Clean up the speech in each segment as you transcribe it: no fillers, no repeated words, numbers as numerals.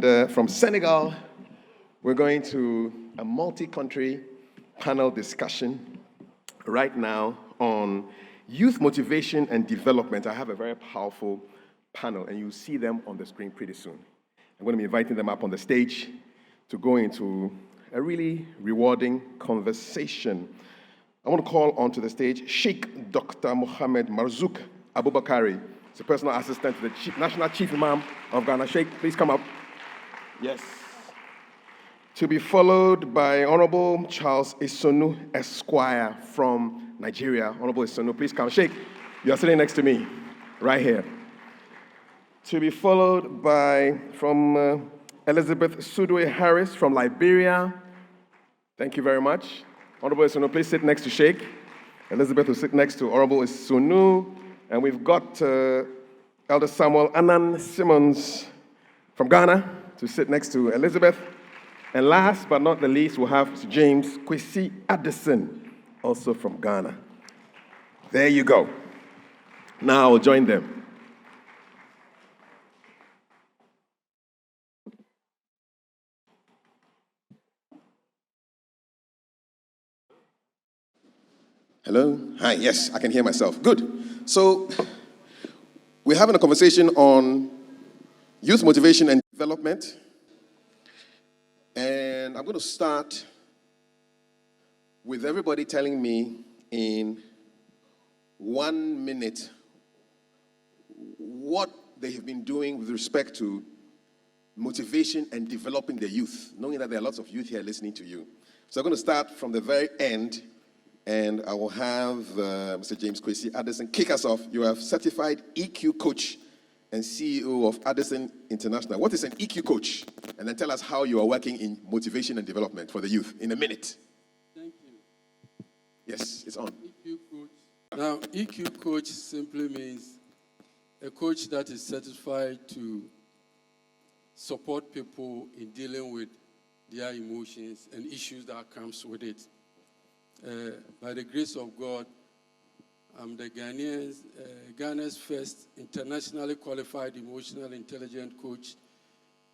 And from Senegal, we're going to a multi-country panel discussion right now on youth motivation and development. I have a very powerful panel, and you'll see them on the screen pretty soon. I'm going to be inviting them up on the stage to go into a really rewarding conversation. I want to call onto the stage Sheikh Dr. Mohammed Marzouk Abubakari. He's a personal assistant to the National Chief Imam of Ghana. Sheikh, please come up. Yes. To be followed by Honorable Charles Isonu Esquire from Nigeria. Honorable Isonu, please come. Sheikh, you are sitting next to me, right here. To be followed by, from Elizabeth Sudwe Harris from Liberia. Thank you very much. Honorable Isonu, please sit next to Sheikh. Elizabeth will sit next to Honorable Isonu. And we've got Elder Samuel Anan Simmons from Ghana to sit next to Elizabeth. And last but not the least, we'll have James Kwesi Addison, also from Ghana. There you go. Now I'll join them. Hello? Hi, yes, I can hear myself. Good. So, we're having a conversation on youth motivation and development. And I'm going to start with everybody telling me in 1 minute what they have been doing with respect to motivation and developing the youth, knowing that there are lots of youth here listening to you. So I'm going to start from the very end. And I will have Mr. James Kwesi Addison kick us off. You are certified EQ coach and CEO of Addison International. What is an EQ coach? And then tell us how you are working in motivation and development for the youth in a minute. Thank you. Yes, it's on. EQ coach. Now, EQ coach simply means a coach that is certified to support people in dealing with their emotions and issues that comes with it. By the grace of God, I'm the Ghana's first internationally qualified emotional intelligence coach,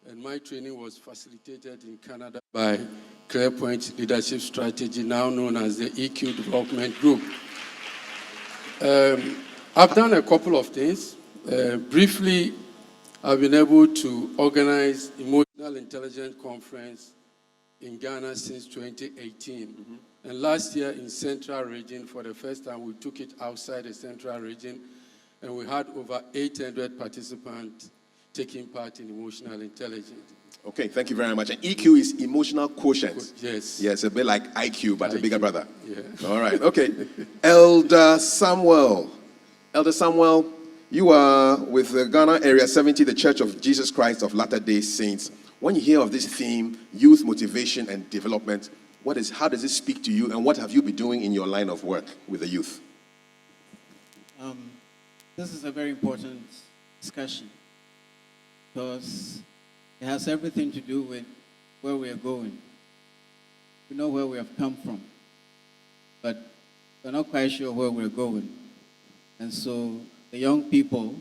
and my training was facilitated in Canada by ClearPoint Leadership Strategy, now known as the EQ Development Group. I've done a couple of things. Briefly, I've been able to organize Emotional Intelligence Conference in Ghana since 2018. Mm-hmm. And last year in Central Region, for the first time, we took it outside the Central Region, and we had over 800 participants taking part in emotional intelligence. Okay, thank you very much. And EQ is emotional quotient. Yes. Yeah, it's a bit like IQ, but IQ. A bigger brother. Yeah. All right, okay. Elder Samuel, you are with the Ghana Area 70, the Church of Jesus Christ of Latter-day Saints. When you hear of this theme, youth motivation and development, how does it speak to you, and what have you been doing in your line of work with the youth? This is a very important discussion because it has everything to do with where we are going. We know where we have come from, but we're not quite sure where we're going. And so the young people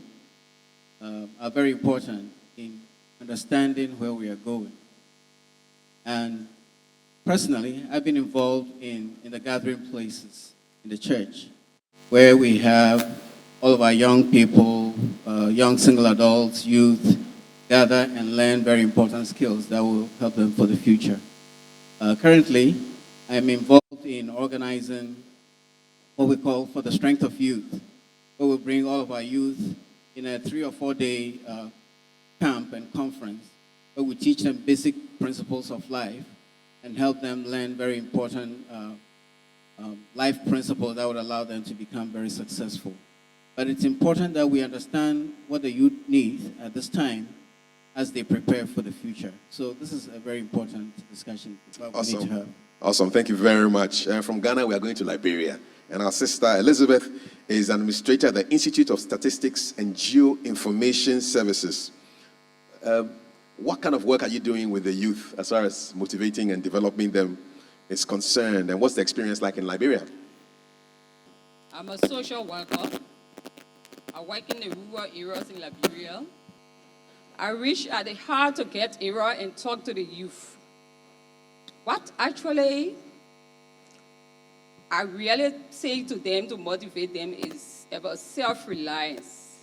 are very important in understanding where we are going. And personally, I've been involved in the gathering places in the church where we have all of our young people, young single adults, youth, gather and learn very important skills that will help them for the future. Currently, I'm involved in organizing what we call For the Strength of Youth, where we bring all of our youth in a 3 or 4 day camp and conference where we teach them basic principles of life and help them learn very important life principles that would allow them to become very successful. But it's important that we understand what the youth need at this time as they prepare for the future. So this is a very important discussion that we need to have. Awesome, thank you very much. From Ghana, we are going to Liberia. And our sister Elizabeth is an administrator at the Institute of Statistics and Geoinformation Services. What kind of work are you doing with the youth as far as motivating and developing them is concerned? And what's the experience like in Liberia? I'm a social worker. I work in the rural areas in Liberia. I reach at the heart to get era and talk to the youth. What actually I really say to them to motivate them is about self-reliance.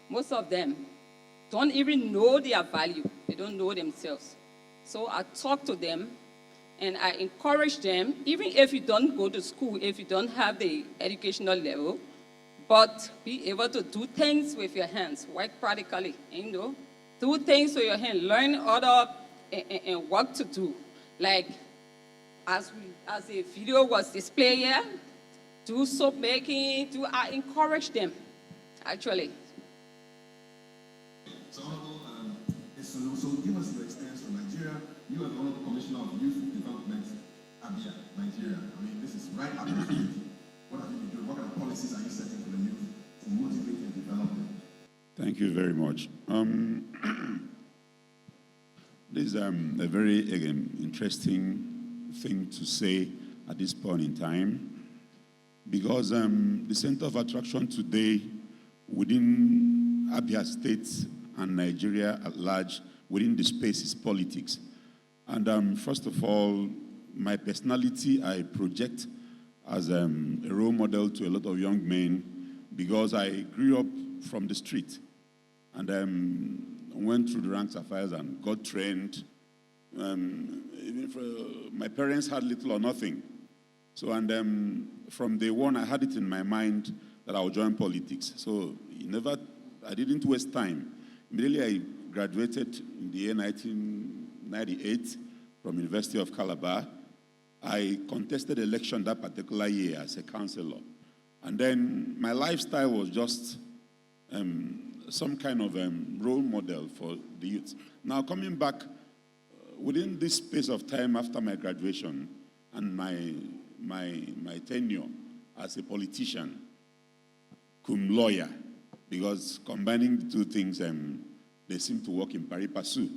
Most of them don't even know their value. They don't know themselves. So I talk to them and I encourage them, even if you don't go to school, if you don't have the educational level, but be able to do things with your hands, work practically, do things with your hand, learn other and work to do. Like as the video was displayed here, do soap making, I encourage them, actually. So, so give us your experience from Nigeria. You are the Honorable Commissioner of Youth Development, Abia, Nigeria. I mean, this is right up your street. What have you been doing? What kind of policies are you setting for the youth to motivate and develop them? Thank you very much. This is a very interesting thing to say at this point in time, because the center of attraction today within Abia State and Nigeria at large, within the space, is politics. And first of all, my personality I project as a role model to a lot of young men, because I grew up from the street and went through the ranks of fires and got trained. Even for, my parents had little or nothing. So, and from day one, I had it in my mind that I would join politics. So I didn't waste time. Immediately I graduated in the year 1998 from University of Calabar. I contested election that particular year as a councillor. And then my lifestyle was just some kind of role model for the youth. Now, coming back, within this space of time after my graduation and my tenure as a politician, cum lawyer, because combining the two things, they seem to work in pari passu.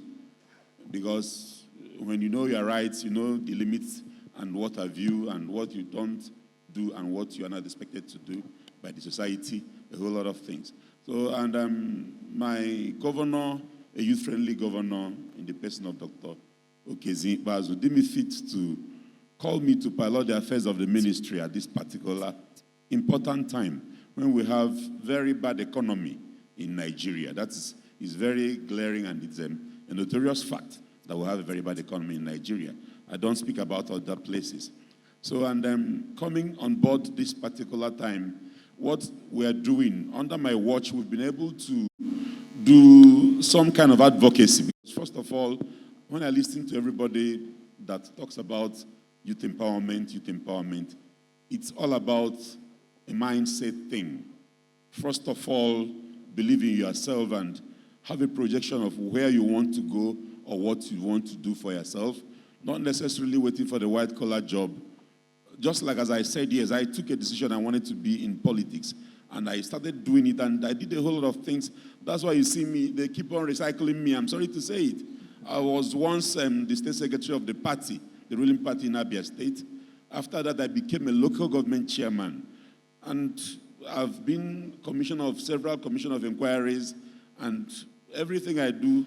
Because when you know your rights, you know the limits and what have you, and what you don't do and what you are not expected to do by the society, a whole lot of things. So, and my governor, a youth-friendly governor in the person of Dr. Okezi Bazu, deemed me fit to call me to pilot the affairs of the ministry at this particular important time when we have very bad economy in Nigeria. That is very glaring, and it's a notorious fact that we have a very bad economy in Nigeria. I don't speak about other places. So, and coming on board this particular time, what we are doing, under my watch, we've been able to do some kind of advocacy. Because first of all, when I listen to everybody that talks about youth empowerment, it's all about a mindset thing. First of all, believe in yourself and have a projection of where you want to go or what you want to do for yourself, not necessarily waiting for the white-collar job. Just like as I said, yes, I took a decision I wanted to be in politics, and I started doing it, and I did a whole lot of things. That's why you see me, they keep on recycling me. I'm sorry to say it. I was once the state secretary of the party, the ruling party in Abia State. After that, I became a local government chairman, and I've been commissioner of several commission of inquiries, and everything I do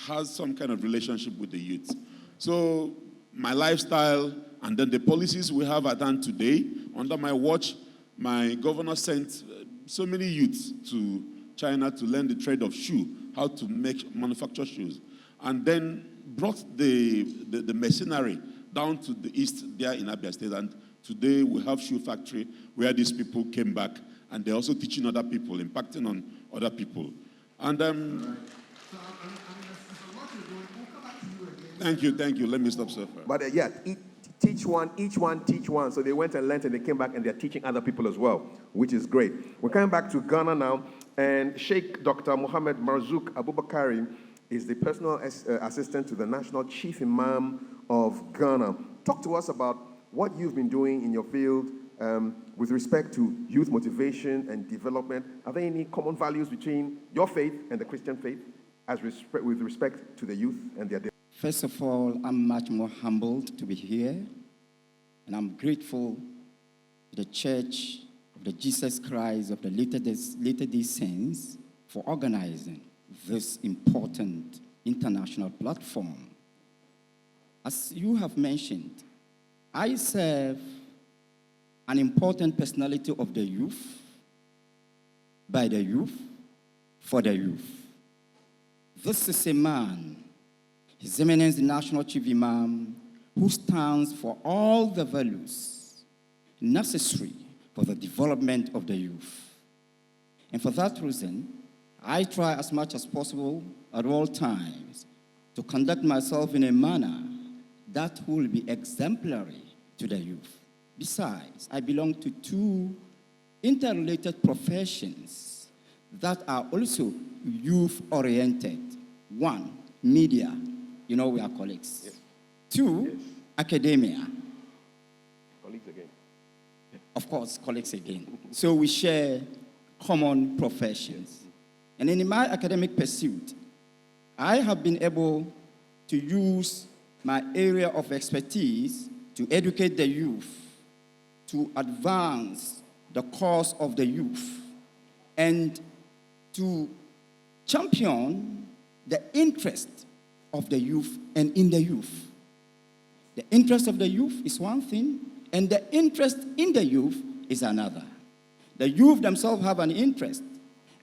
has some kind of relationship with the youth. So my lifestyle and then the policies we have at hand today, under my watch, my governor sent so many youths to China to learn the trade of shoe, how to manufacture shoes, and then brought the machinery down to the east there in Abia State. And today we have shoe factory where these people came back, and they're also teaching other people, impacting on other people. And thank you. Let me stop, sir. But each one teach one. So they went and learned, and they came back, and they're teaching other people as well, which is great. We're coming back to Ghana now, and Sheikh Dr. Mohammed Marzouk Abubakari is the personal assistant to the National Chief Imam of Ghana. Talk to us about what you've been doing in your field with respect to youth motivation and development. Are there any common values between your faith and the Christian faith with respect to the youth and their development? First of all, I'm much more humbled to be here, and I'm grateful to the Church of the Jesus Christ of the Latter-day Saints for organizing this important international platform. As you have mentioned, I serve an important personality of the youth, by the youth, for the youth. This is a man, His Eminence the National Chief Imam, who stands for all the values necessary for the development of the youth. And for that reason, I try as much as possible at all times to conduct myself in a manner that will be exemplary to the youth. Besides, I belong to two interrelated professions that are also youth-oriented. One, media. You know we are colleagues. Yes. Two, Yes. academia. Colleagues again. Of course, colleagues again. So we share common professions. And in my academic pursuit, I have been able to use my area of expertise to educate the youth, to advance the cause of the youth, and to champion the interest of the youth and in the youth. The interest of the youth is one thing, and the interest in the youth is another. The youth themselves have an interest,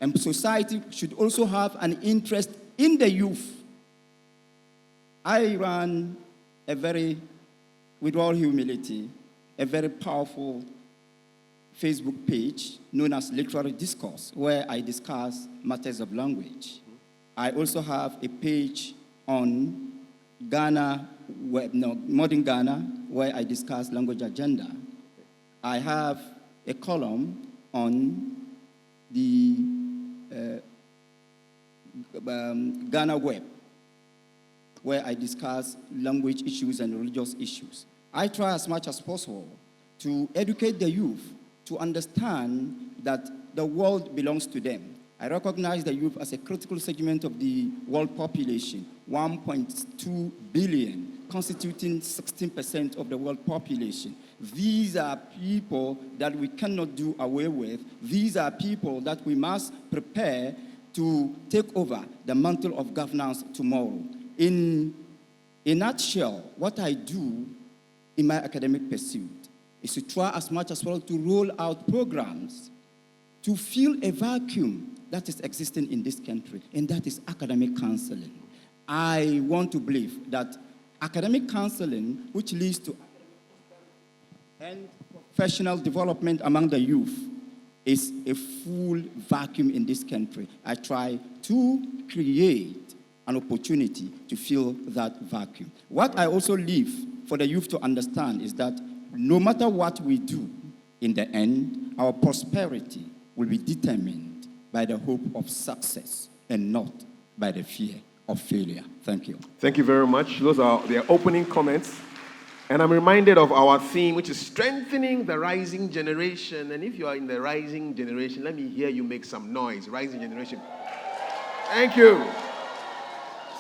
and society should also have an interest in the youth. I run with all humility, a very powerful Facebook page known as Literary Discourse, where I discuss matters of language. I also have a page on Modern Ghana, where I discuss language agenda. I have a column on the Ghana Web, where I discuss language issues and religious issues. I try as much as possible to educate the youth to understand that the world belongs to them. I recognize the youth as a critical segment of the world population, 1.2 billion, constituting 16% of the world population. These are people that we cannot do away with. These are people that we must prepare to take over the mantle of governance tomorrow. In a nutshell, what I do in my academic pursuit is to try as much as possible to roll out programs to fill a vacuum that is existing in this country, and that is academic counseling. I want to believe that academic counseling, which leads to and professional development among the youth, is a full vacuum in this country. I try to create an opportunity to fill that vacuum. What I also leave for the youth to understand is that no matter what we do, in the end, our prosperity will be determined by the hope of success and not by the fear of failure. Thank you. Thank you very much. Those are their opening comments. And I'm reminded of our theme, which is strengthening the rising generation. And if you are in the rising generation, let me hear you make some noise. Rising generation. Thank you.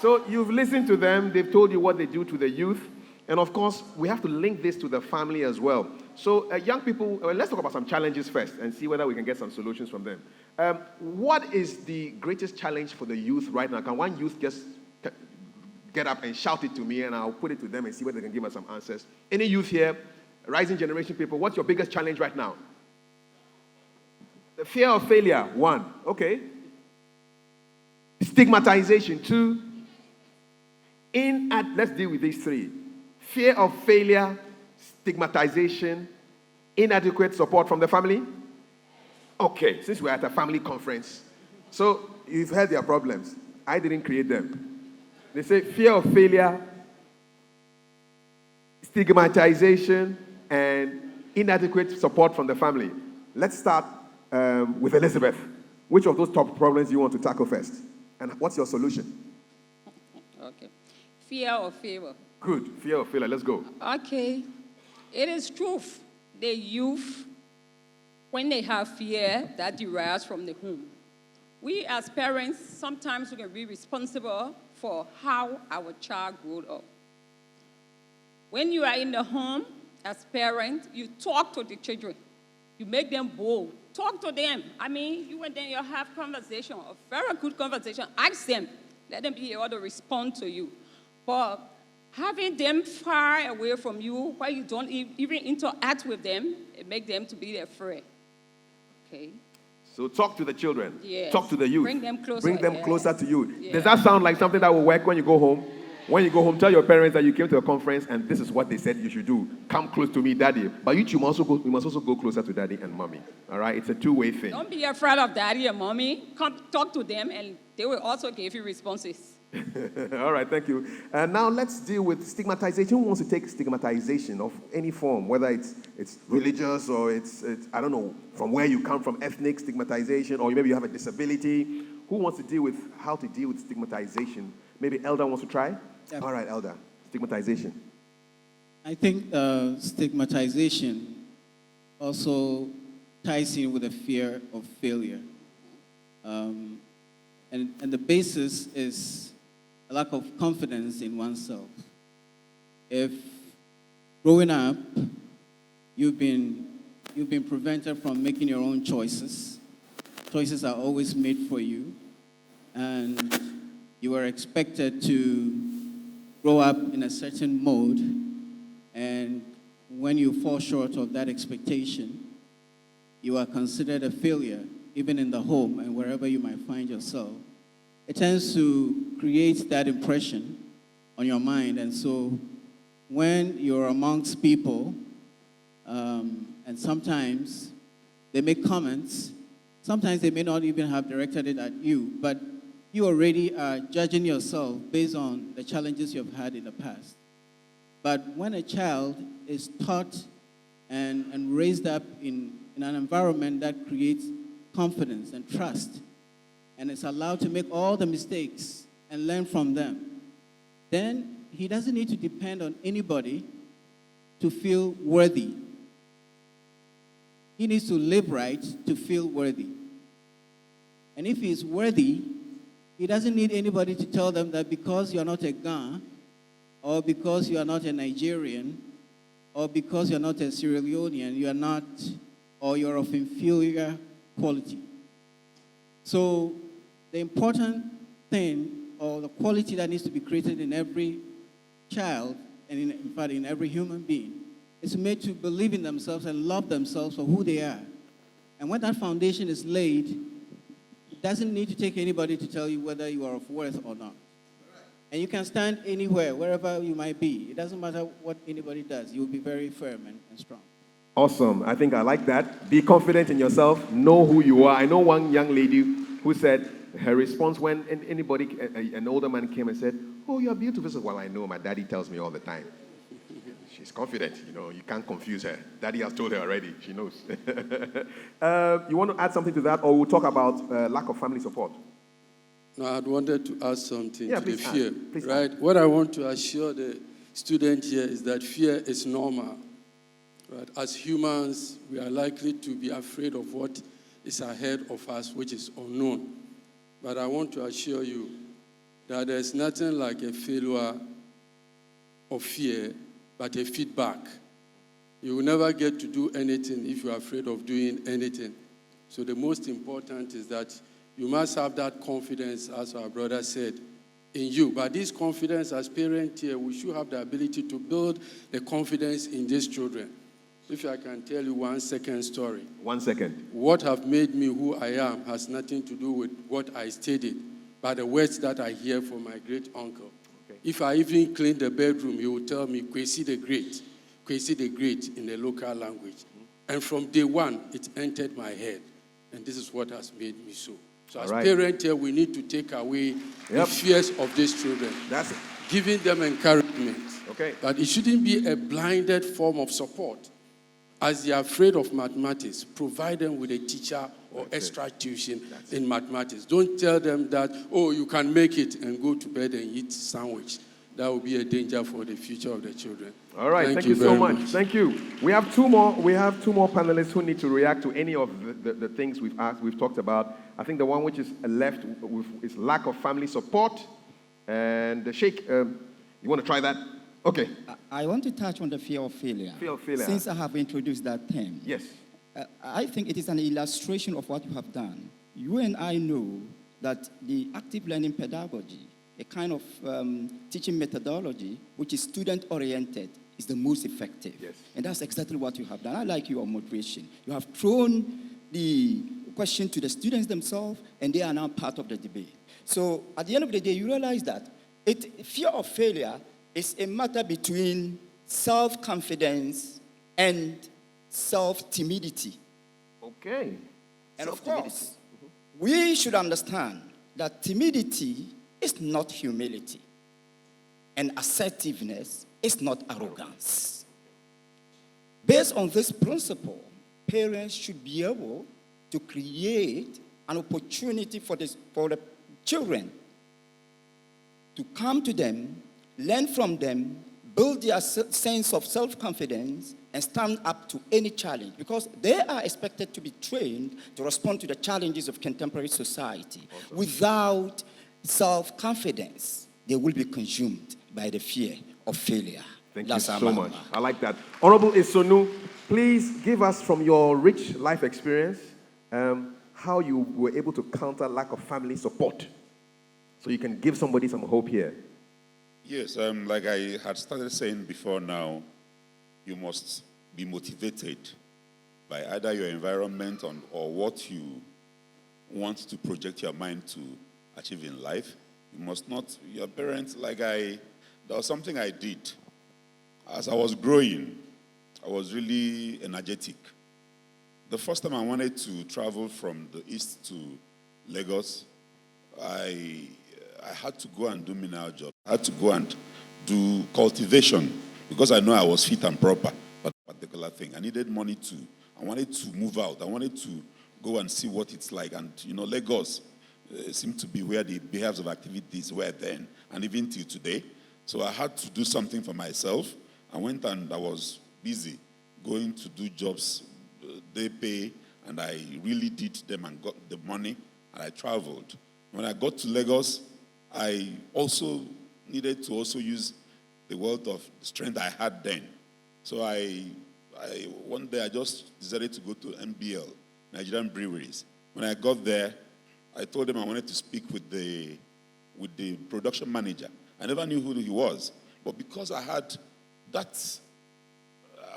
So you've listened to them. They've told you what they do to the youth. And of course, we have to link this to the family as well. So young people, let's talk about some challenges first and see whether we can get some solutions from them. What is the greatest challenge for the youth right now? Can one youth just get up and shout it to me, and I'll put it to them and see whether they can give us some answers? Any youth here, rising generation people, what's your biggest challenge right now? The fear of failure, 1. Okay. Stigmatization, 2. Let's deal with these 3. Fear of failure, stigmatization, inadequate support from the family. Okay, since we're at a family conference, so you've heard their problems. I didn't create them. They say fear of failure, stigmatization, and inadequate support from the family. Let's start with Elizabeth. Which of those top problems do you want to tackle first? And what's your solution? Okay. Fear or favor? Good. Fear of failure. Let's go. Okay. It is truth. The youth, when they have fear, that derives from the home. We as parents, sometimes we can be responsible for how our child grew up. When you are in the home, as parents, you talk to the children. You make them bold talk to them. I mean, you and them, you have conversation, a very good conversation. Ask them. Let them be able to respond to you. But having them far away from you, where you don't even interact with them, it makes them to be afraid. Okay? So talk to the children. Yes. Talk to the youth. Bring them closer, Bring them yes. closer to you. Yeah. Does that sound like something that will work when you go home? When you go home, tell your parents that you came to a conference and this is what they said you should do. Come close to me, daddy. But you must also go closer to daddy and mommy. All right? It's a two-way thing. Don't be afraid of daddy and mommy. Come talk to them, and they will also give you responses. All right, thank you. Now let's deal with stigmatization. Who wants to take stigmatization of any form, whether it's religious or it's I don't know, from where you come from, ethnic stigmatization, or maybe you have a disability. Who wants to deal with how to deal with stigmatization? Maybe Elder wants to try? Yeah. All right, Elder. Stigmatization. I think stigmatization also ties in with the fear of failure. And the basis is a lack of confidence in oneself. If growing up, you've been prevented from making your own choices, choices are always made for you, and you are expected to grow up in a certain mode, and when you fall short of that expectation, you are considered a failure, even in the home and wherever you might find yourself. It tends to create that impression on your mind, and so when you're amongst people, and sometimes they make comments, sometimes they may not even have directed it at you, but you already are judging yourself based on the challenges you've had in the past. But when a child is taught and raised up in an environment that creates confidence and trust, and is allowed to make all the mistakes and learn from them, then he doesn't need to depend on anybody to feel worthy. He needs to live right to feel worthy. And if he's worthy, he doesn't need anybody to tell them that because you're not a Ghana, or because you are not a Nigerian, or because you're not a Sierra Leonean, you are not, or you're of inferior quality. So the important thing, or the quality that needs to be created in every child, and in fact in every human being, is made to believe in themselves and love themselves for who they are. And when that foundation is laid, it doesn't need to take anybody to tell you whether you are of worth or not. And you can stand anywhere, wherever you might be. It doesn't matter what anybody does. You will be very firm and strong. Awesome. I think I like that. Be confident in yourself. Know who you are. I know one young lady who said her response when an older man came and said, "Oh, you're beautiful." So, well, I know. My daddy tells me all the time. She's confident. You can't confuse her. Daddy has told her already. She knows. You want to add something to that, or we'll talk about lack of family support? No, I wanted to add something to the please fear. add. Please Right? add. What I want to assure the student here is that fear is normal. Right? As humans, we are likely to be afraid of what is ahead of us, which is unknown. But I want to assure you that there's nothing like a failure of fear, but a feedback. You will never get to do anything if you are afraid of doing anything. So the most important is that you must have that confidence, as our brother said, in you. But this confidence, as parents here, we should have the ability to build the confidence in these children. If I can tell you 1 second story. 1 second. What have made me who I am has nothing to do with what I studied, but the words that I hear from my great uncle. Okay. If I even clean the bedroom, he will tell me, Kwesi the Great in the local language. Mm-hmm. And from day one, it entered my head. And this is what has made me so. So as parents here, we need to take away the fears of these children. That's it. Giving them encouragement. Okay. But it shouldn't be a blinded form of support. As they are afraid of mathematics, provide them with a teacher or extra tuition in mathematics. Don't tell them that, oh, you can make it and go to bed and eat sandwich. That will be a danger for the future of the children. All right, thank you so much. Thank you. We have two more panelists who need to react to any of the things we've talked about. I think the one which is left is lack of family support. And the Sheikh, you want to try that? Okay. I want to touch on the fear of failure. Fear of failure. Since I have introduced that term. Yes. I think it is an illustration of what you have done. You and I know that the active learning pedagogy, a kind of teaching methodology which is student-oriented, is the most effective. Yes. And that's exactly what you have done. I like your motivation. You have thrown the question to the students themselves, and they are now part of the debate. So at the end of the day, you realize that fear of failure is a matter between self-confidence and self-timidity. Okay. And of course, we should understand that timidity is not humility, and assertiveness is not arrogance. Based on this principle, parents should be able to create an opportunity for the children to come to them, learn from them, build their sense of self-confidence, and stand up to any challenge, because they are expected to be trained to respond to the challenges of contemporary society. Awesome. Without self-confidence, they will be consumed by the fear of failure. Thank you so much. I like that. Honorable Isonu, please give us from your rich life experience how you were able to counter lack of family support, so you can give somebody some hope here. Yes, like I had started saying before now, you must be motivated by either your environment or what you want to project your mind to achieve in life. You must not, your parents, there was something I did. As I was growing, I was really energetic. The first time I wanted to travel from the east to Lagos, I had to go and do mineral job. I had to go and do cultivation because I know I was fit and proper for that particular thing. I needed money I wanted to move out. I wanted to go and see what it's like. And, Lagos seemed to be where the behaviors of activities were then, and even till today. So I had to do something for myself. I went and I was busy going to do jobs they pay, and I really did them and got the money, and I traveled. When I got to Lagos, I also needed to also use the wealth of strength I had then. So one day I just decided to go to NBL, Nigerian Breweries. When I got there, I told them I wanted to speak with the production manager. I never knew who he was, but because I had that,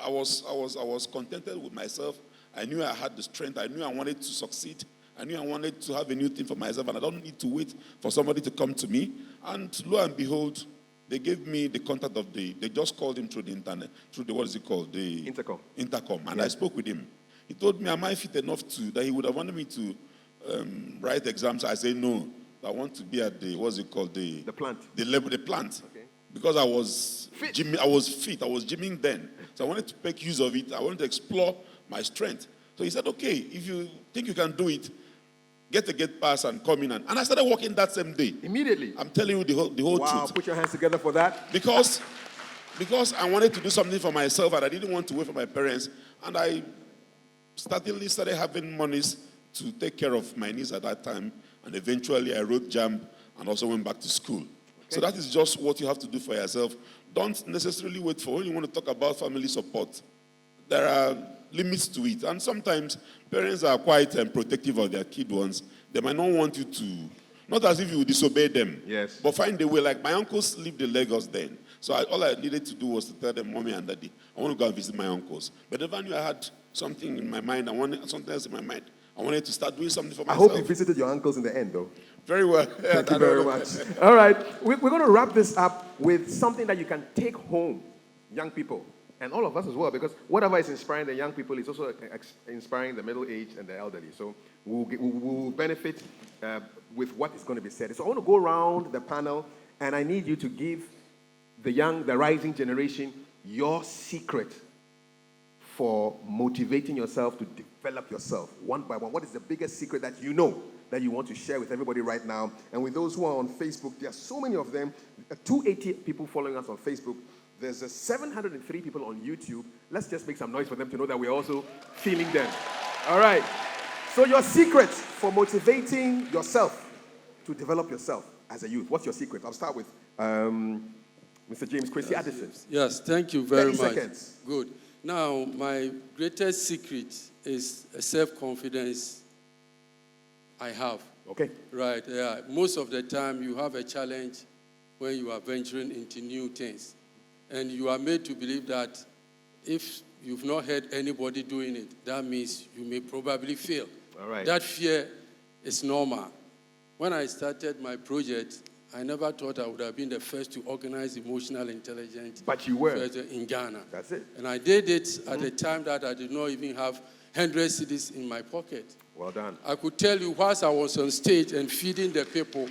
I was contented with myself. I knew I had the strength. I knew I wanted to succeed. I knew I wanted to have a new thing for myself, and I don't need to wait for somebody to come to me. And lo and behold, they gave me the contact of they just called him through the internet, through the, what is it called? The Intercom. And I spoke with him. He told me, am I fit enough that he would have wanted me to write exams. I said, no, I want to be at the, what's it called? The plant. The plant. Okay. Because I was fit. I was gymming then. So I wanted to make use of it. I wanted to explore my strength. So he said, okay, if you think you can do it, get a gate pass and come in. And I started working that same day. Immediately? I'm telling you the whole truth. Wow, put your hands together for that. Because I wanted to do something for myself and I didn't want to wait for my parents. And I started having monies to take care of my needs at that time. And eventually I wrote JAMB and also went back to school. Okay. So that is just what you have to do for yourself. Don't necessarily wait for when you want to talk about family support. There are limits to it. And sometimes parents are quite protective of their kid ones. They might not want you to, not as if you would disobey them. Yes. But find a way. Like my uncles lived in Lagos then. So all I needed to do was to tell them, Mommy and Daddy, I want to go and visit my uncles. But if I knew I had something in my mind, I wanted something else in my mind, I wanted to start doing something for myself. I hope you visited your uncles in the end, though. Very well. Thank you very much. All right. We're going to wrap this up with something that you can take home, young people, and all of us as well, because whatever is inspiring the young people is also inspiring the middle-aged and the elderly. So we'll benefit with what is going to be said. So I want to go around the panel, and I need you to give the rising generation, your secret for motivating yourself to develop yourself one by one. What is the biggest secret that you know that you want to share with everybody right now? And with those who are on Facebook, there are so many of them, 280 people following us on Facebook. There's 703 people on YouTube. Let's just make some noise for them to know that we're also feeling them. All right. So your secret for motivating yourself to develop yourself as a youth. What's your secret? I'll start with Mr. James Kwesi Addison. Yes, thank you very 30 much. seconds. Good. Now, my greatest secret is a self-confidence I have. Okay. Right, yeah. Most of the time, you have a challenge when you are venturing into new things. And you are made to believe that if you've not heard anybody doing it, that means you may probably fail. All right. That fear is normal. When I started my project, I never thought I would have been the first to organize emotional intelligence. But you were. In Ghana. That's it. And I did it at a time that I did not even have 100 cedis in my pocket. Well done. I could tell you, whilst I was on stage and feeding the people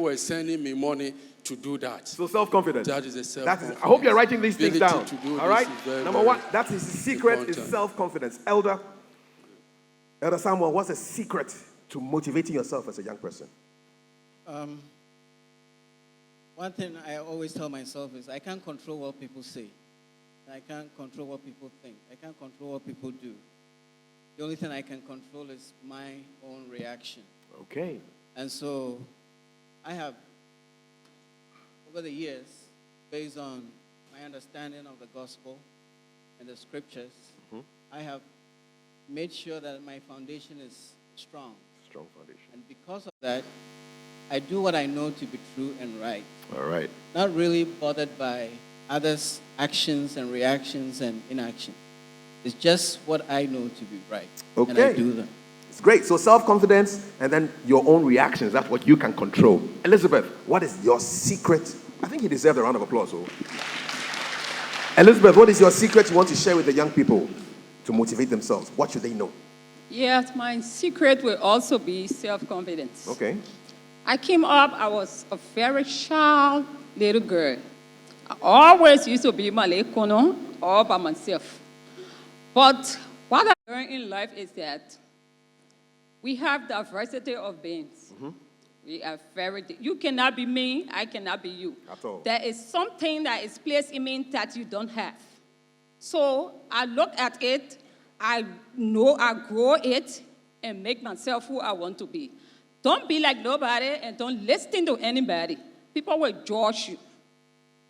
were sending me money to do that. So self-confidence. That is a self-confidence. I hope you're writing these things down. Ability to do All this right? is very, Number very one, that's his secret is important. self-confidence. Elder Samuel, what's the secret to motivating yourself as a young person? One thing I always tell myself is I can't control what people say. I can't control what people think. I can't control what people do. The only thing I can control is my own reaction. Okay. And so I have, over the years, based on my understanding of the gospel and the scriptures, I have made sure that my foundation is strong. Strong foundation. And because of that, I do what I know to be true and right. All right. Not really bothered by others' actions and reactions and inaction. It's just what I know to be right. And I Okay. do them. It's great. So self-confidence and then your own reactions. That's what you can control. Elizabeth, what is your secret? I think you deserve a round of applause. Oh. Elizabeth, what is your secret you want to share with the young people to motivate themselves? What should they know? Yes, my secret will also be self-confidence. Okay. I came up, I was a very shy little girl. I always used to be Malekono all by myself. But what I learned in life is that we have diversity of beings. We are you cannot be me, I cannot be you. At all. There is something that is placed in me that you don't have. So I look at it, I know I grow it, and make myself who I want to be. Don't be like nobody and don't listen to anybody. People will judge you.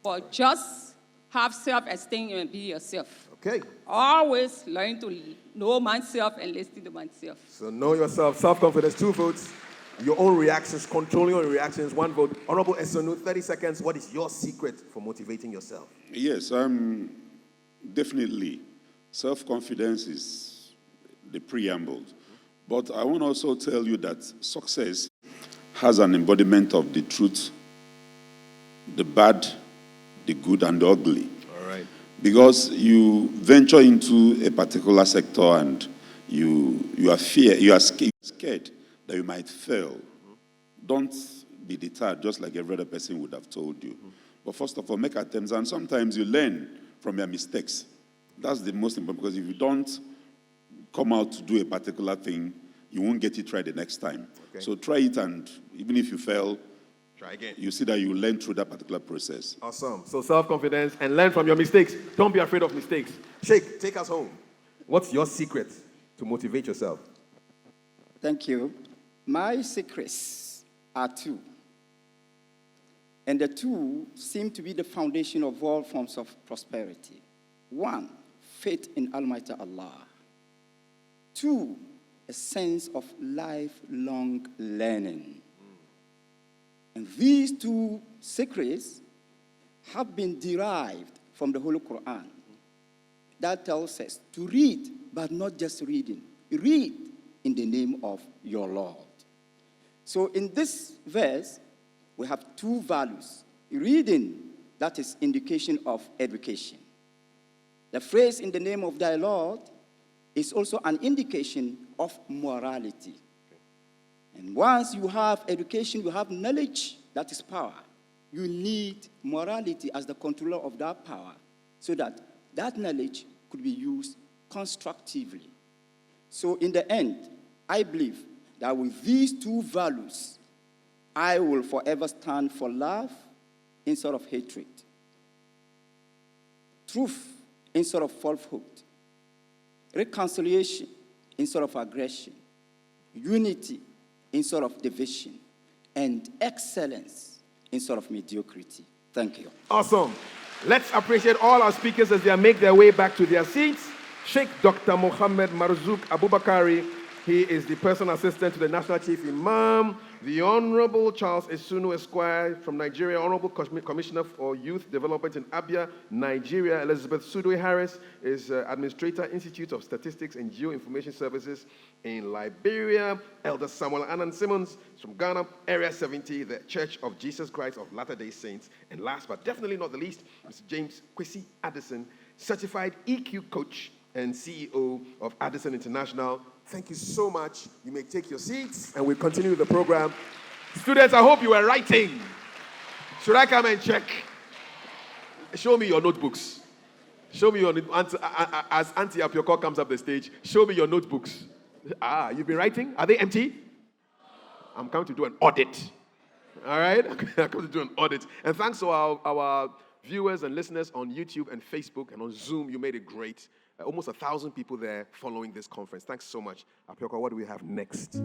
But just have self-esteem and be yourself. Okay. Always learn to know myself and listen to myself. So know yourself, self-confidence, 2 votes. Your own reactions, controlling your reactions, 1 vote. Honorable Esonu, 30 seconds. What is your secret for motivating yourself? Yes, definitely. Self-confidence is the preamble. But I want to also tell you that success has an embodiment of the truth, the bad, the good, and the ugly. All right. Because you venture into a particular sector and you are scared that you might fail. Don't be deterred, just like every other person would have told you. But first of all, make attempts, and sometimes you learn from your mistakes. That's the most important, because if you don't come out to do a particular thing, you won't get it right the next time. Okay. So try it, and even if you fail, Try again. you see that you learn through that particular process. Awesome. So self-confidence and learn from your mistakes. Don't be afraid of mistakes. Sheikh, take us home. What's your secret to motivate yourself? Thank you. My secrets are 2. And the 2 seem to be the foundation of all forms of prosperity. 1, faith in Almighty Allah. 2, a sense of lifelong learning. And these 2 secrets have been derived from the Holy Quran. That tells us to read, but not just reading. Read in the name of your Lord. So in this verse, we have 2 values. Reading, that is indication of education. The phrase in the name of thy Lord is also an indication of morality. And once you have education, you have knowledge, that is power. You need morality as the controller of that power so that that knowledge could be used constructively. So in the end, I believe that with these 2 values, I will forever stand for love instead of hatred, truth instead of falsehood, reconciliation instead of aggression, unity instead of division, and excellence instead of mediocrity. Thank you. Awesome. Let's appreciate all our speakers as they make their way back to their seats. Sheikh Dr. Mohammed Marzouk Abubakari. He is the personal assistant to the National Chief Imam. The Honorable Charles Esunu Esquire from Nigeria, Honorable Commissioner for Youth Development in Abia, Nigeria. Elizabeth Sudwe Harris is Administrator, Institute of Statistics and Geoinformation Services in Liberia. Elder Samuel Annan Simmons from Ghana, Area 70, the Church of Jesus Christ of Latter-day Saints. And last but definitely not the least, Mr. James Kwesi Addison, Certified EQ Coach and CEO of Addison International. Thank you so much. You may take your seats, and we'll continue the program. Students, I hope you were writing. Should I come and check? Show me your notebooks. Show me your as Auntie Apioko comes up the stage. Show me your notebooks. You've been writing? Are they empty? I'm coming to do an audit. All right? I'm coming to do an audit. And thanks to our viewers and listeners on YouTube and Facebook and on Zoom. You made it great. Almost 1,000 people there following this conference. Thanks so much. Apioko, what do we have next?